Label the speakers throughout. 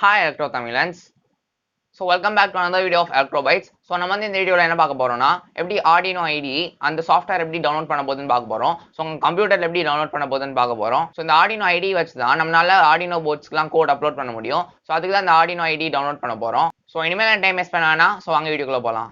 Speaker 1: Hi Electro Tamilans. So welcome back to another video of ElectroBytes. So நம்ம இந்த வீடியோல என்ன பார்க்க போறோம்னா எப்படி Arduino IDE அந்த சாஃப்ட்வேர் எப்படி டவுன்லோட் பண்ண போகுதுன்னு பார்க்க போறோம். ஸோ உங்க கம்ப்யூட்டர்ல எப்படி டவுன்லோட் பண்ண போகுதுன்னு பார்க்க போறோம். ஸோ இந்த Arduino IDE வச்சு தான் நம்மளால Arduino போர்ட்ஸ்க்குலாம் கோட் அப்லோட் பண்ண முடியும். ஸோ அதுக்கு தான் இந்த Arduino IDE டவுன்லோட் பண்ண போறோம். ஸோ இனிமேல் டைம் வேஸ்ட் பண்ண வேணாம். ஸோ வாங்க வீடியோக்குள்ள போகலாம்.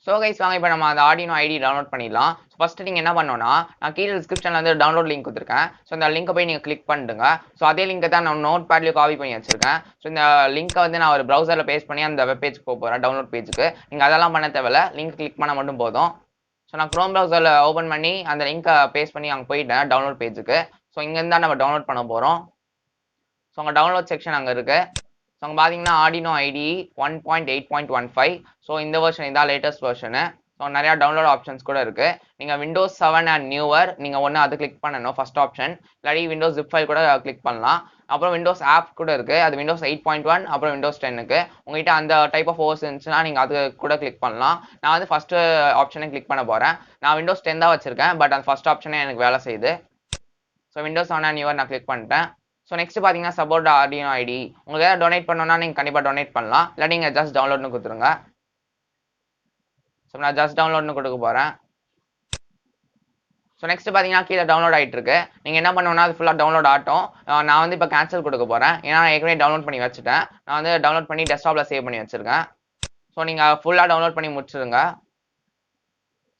Speaker 1: ஸோ கைஸ் வாங்க இப்போ நம்ம அந்த Arduino IDE டவுன்லோட் பண்ணிடலாம். ஃபர்ஸ்ட் நீங்கள் என்ன பண்ணோன்னா நான் கீழே டிஸ்கிரிப்ஷனில் வந்து டவுன்லோட் லிங்க் கொடுத்துருக்கேன். ஸோ இந்த லிங்கை போய் நீங்கள் கிளிக் பண்ணிட்டுங்க. ஸோ அதே லிங்கை தான் நான் நோட் பேட்லேயும் காப்பி பண்ணி வச்சிருக்கேன். ஸோ இந்த லிங்கை வந்து நான் ஒரு ப்ரௌசரில் பேஸ்ட் பண்ணி அந்த வெப் பேஜுக்கு போக போகிறேன், டவுன்லோட் பேஜுக்கு. நீங்கள் அதெல்லாம் பண்ண தேவையில்ல, லிங்க் கிளிக் பண்ண மட்டும் போதும். ஸோ நான் க்ரோம் ப்ரௌசரில் ஓப்பன் பண்ணி அந்த லிங்கை பேஸ்ட் பண்ணி அங்கே போயிட்டேன் டவுன்லோட் பேஜுக்கு. ஸோ இங்கேருந்து தான் நம்ம டவுன்லோட் பண்ண போகிறோம். ஸோ அங்கே டவுன்லோட் செக்ஷன் அங்கே இருக்குது. ஸோ அங்கே பார்த்தீங்கன்னா Arduino IDE 1.8.15. ஸோ இந்த வெர்ஷன் இதான் லேட்டஸ்ட் வெர்ஷனு. ஸோ நிறையா டவுன்லோட் ஆப்ஷன்ஸ் கூட இருக்குது. நீங்கள் Windows 7 அண்ட் நியூவர் நீங்கள் ஒன்று அது கிளிக் பண்ணணும் ஃபர்ஸ்ட் ஆப்ஷன். இல்லாட்டி Windows zip file கூட கிளிக் பண்ணலாம். அப்புறம் Windows ஆப் கூட இருக்குது, அது Windows 8.1 அப்புறம் Windows 10க்கு. உங்கள்கிட்ட அந்த டைப் ஆஃப் ஓஸ் இருந்துச்சுன்னா நீங்கள் அது கூட கிளிக் பண்ணலாம். நான் வந்து ஃபஸ்ட்டு ஆப்ஷனை கிளிக் பண்ண போகிறேன். நான் Windows 10 தான் வச்சுருக்கேன், பட் அந்த ஃபஸ்ட் ஆப்ஷனே எனக்கு வேலை செய்யுது. ஸோ Windows 7 அண்ட் நியூவர் நான் கிளிக் பண்ணிட்டேன். ஸோ நெக்ஸ்ட் பார்த்தீங்கன்னா சப்போர்ட் Arduino IDE. உங்களுக்கு ஏதாவது டொனேட் பண்ணணும்னா நீங்கள் கண்டிப்பாக டொனேட் பண்ணலாம், இல்லாட்டி நீங்கள் ஜஸ்ட் டவுன்லோட்னு கொடுத்துருங்க. ஸோ நான் ஜஸ்ட் டவுன்லோட்னு கொடுக்க போகிறேன். ஸோ நெக்ஸ்ட் பார்த்தீங்கன்னா கீழே டவுன்லோட் ஆகிட்டு இருக்கு. நீங்கள் என்ன பண்ணணும்னா அது ஃபுல்லாக டவுன்லோட் ஆகட்டும். நான் வந்து இப்போ கேன்சல் கொடுக்க போகிறேன், ஏன்னா நான் ஏற்கனவே டவுன்லோட் பண்ணி வச்சுட்டேன். நான் வந்து டவுன்லோட் பண்ணி டெஸ்க்டாப்பில் சேவ் பண்ணி வச்சுருக்கேன். ஸோ நீங்கள் ஃபுல்லாக டவுன்லோட் பண்ணி முடிச்சிருங்க.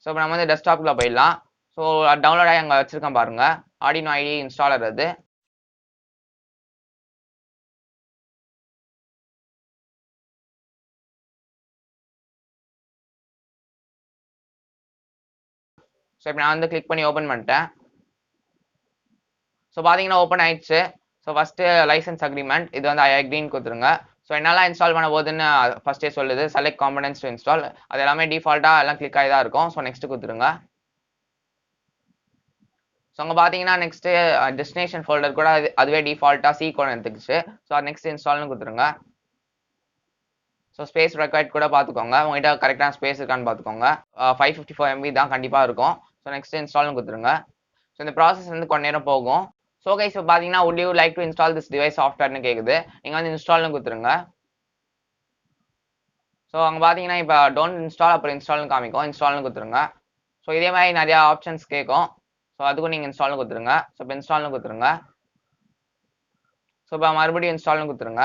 Speaker 1: ஸோ இப்போ நம்ம வந்து டெஸ்க்டாப்பில் போயிடலாம். ஸோ டவுன்லோட் ஆகி அங்கே வச்சுருக்கேன் பாருங்கள், Arduino IDE இன்ஸ்டாலர் அது. ஸோ இப்போ நான் வந்து கிளிக் பண்ணி ஓப்பன் பண்ணிட்டேன். ஸோ பார்த்தீங்கன்னா ஓப்பன் ஆயிடுச்சு. ஸோ ஃபஸ்ட்டு லைசன்ஸ் அக்ரிமெண்ட் இது வந்து ஐ அக்ரின்னு கொடுத்துருங்க. ஸோ என்னெல்லாம் இன்ஸ்டால் பண்ண போகுதுன்னு ஃபஸ்ட்டே சொல்லுது, செலக்ட் காம்பனன்ட்ஸ் டு இன்ஸ்டால். அது எல்லாமே டிஃபால்ட்டாக எல்லாம் கிளிக் ஆகி தான் இருக்கும். ஸோ நெக்ஸ்ட் கொடுத்துருங்க. ஸோ அங்கே பார்த்தீங்கன்னா நெக்ஸ்ட்டு டெஸ்டினேஷன் ஃபோல்டர் கூட அதுவே டிஃபால்ட்டாக சி கோட் எடுத்துக்கிச்சு. ஸோ அது நெக்ஸ்ட் இன்ஸ்டால்னு கொடுத்துருங்க. ஸோ ஸ்பேஸ் ரெக்வயர்ட் கூட பார்த்துக்கோங்க, உங்கள்கிட்ட கரெக்டான ஸ்பேஸ் இருக்கான்னு பார்த்துக்கோங்க. 554 MB தான் கண்டிப்பாக இருக்கும். ஸோ நெக்ஸ்ட் இன்ஸ்டால்னு கொடுத்துருங்க. ஸோ இந்த ப்ராசஸ் வந்து கொஞ்ச நேரம் போகும். ஸோ கைஸ் இப்போ பார்த்தீங்கன்னா would you like to install this device சாஃப்ட்வேர்னு கேட்குது. நீங்கள் வந்து இன்ஸ்டால்னு கொடுத்துருங்க. ஸோ அங்கே பார்த்தீங்கன்னா இப்போ டோன்ட் இன்ஸ்டால் அப்புறம் இன்ஸ்டால்னு காமிக்கும், இன்ஸ்டால்னு கொடுத்துருங்க. ஸோ இதே மாதிரி நிறையா ஆப்ஷன்ஸ் கேட்கும். ஸோ அதுக்கும் நீங்கள் இன்ஸ்டால்னு கொடுத்துருங்க. ஸோ இப்போ இன்ஸ்டால்னு கொடுத்துருங்க. ஸோ இப்போ மறுபடியும் இன்ஸ்டால்னு கொடுத்துருங்க.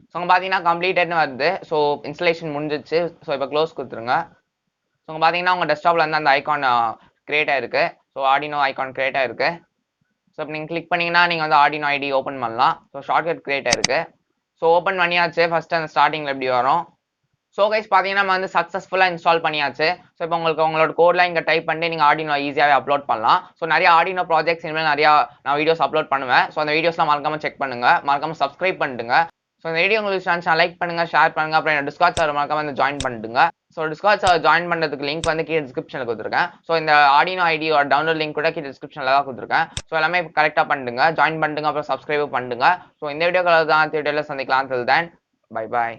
Speaker 1: ஸோ அங்கே பார்த்தீங்கன்னா கம்ப்ளீட்டட்னு வருது. ஸோ இன்ஸ்டலேஷன் முடிஞ்சிச்சு. ஸோ இப்போ க்ளோஸ் கொடுத்துருங்க. ஸோ அங்கே பார்த்தீங்கன்னா உங்கள் டெஸ்க்டாப்பில் வந்து அந்த ஐகான் கிரியேட் ஆயிருக்கு. ஸோ Arduino ஐகான் கிரியேட் ஆயிருக்கு. ஸோ இப்போ நீங்கள் கிளிக் பண்ணிங்கன்னா நீங்கள் வந்து Arduino IDE ஓப்பன் பண்ணலாம். ஸோ ஷார்ட்கட் கிரியேட் ஆயிருக்கு. ஸோ ஓப்பன் பண்ணியாச்சு. ஃபஸ்ட்டு அந்த ஸ்டார்டிங்கில் எப்படி வரும். ஸோ கைஸ் பார்த்தீங்கன்னா நம்ம வந்து சக்ஸஸ்ஃபுல்லாக இன்ஸ்டால் பண்ணியாச்சு. ஸோ இப்போ உங்களுக்கு உங்களோட கோட்லாம் இங்கே டைப் பண்ணி நீங்கள் Arduino ஈஸியாகவே அப்லோட் பண்ணலாம். ஸோ நிறைய Arduino ப்ராஜெக்ட்ஸ் இனிமேல் நிறையா நான் வீடியோஸ் அப்லோட் பண்ணுவேன். ஸோ அந்த வீடியோஸ்லாம் மறக்காமல் செக் பண்ணுங்கள், மறக்காமல் சப்ஸ்கிரைப் பண்ணிடுங்க. ஸோ இந்த வீடியோ உங்களுக்கு இருந்துச்சுன்னா லைக் பண்ணுங்கள், ஷேர் பண்ணுங்கள், அப்புறம் என்ன டிஸ்கார்ட் சர்வர் மறக்காம வந்து ஜாயின் பண்ணிடுங்க. ஸோ டிஸ்கார்ட் சர்வர் ஜாயின் பண்ணுறதுக்கு லிங்க் வந்து கீழே டிஸ்கிரிப்ஷனில் கொடுத்துருக்கேன். ஸோ இந்த Arduino IDE டவுன்லோட் லிங்க் கூட கீழே டிஸ்கிரிப்ஷனில் தான் கொடுத்துருக்கேன். ஸோ எல்லாமே கரெக்டாக பண்ணிடுங்க, ஜாயின் பண்ணிடுங்க, அப்புறம் சப்ஸ்கிரைப் பண்ணுங்க. ஸோ இந்த வீடியோக்களை தான் வீடியோவில் சந்திக்கலாம். till then, bye bye.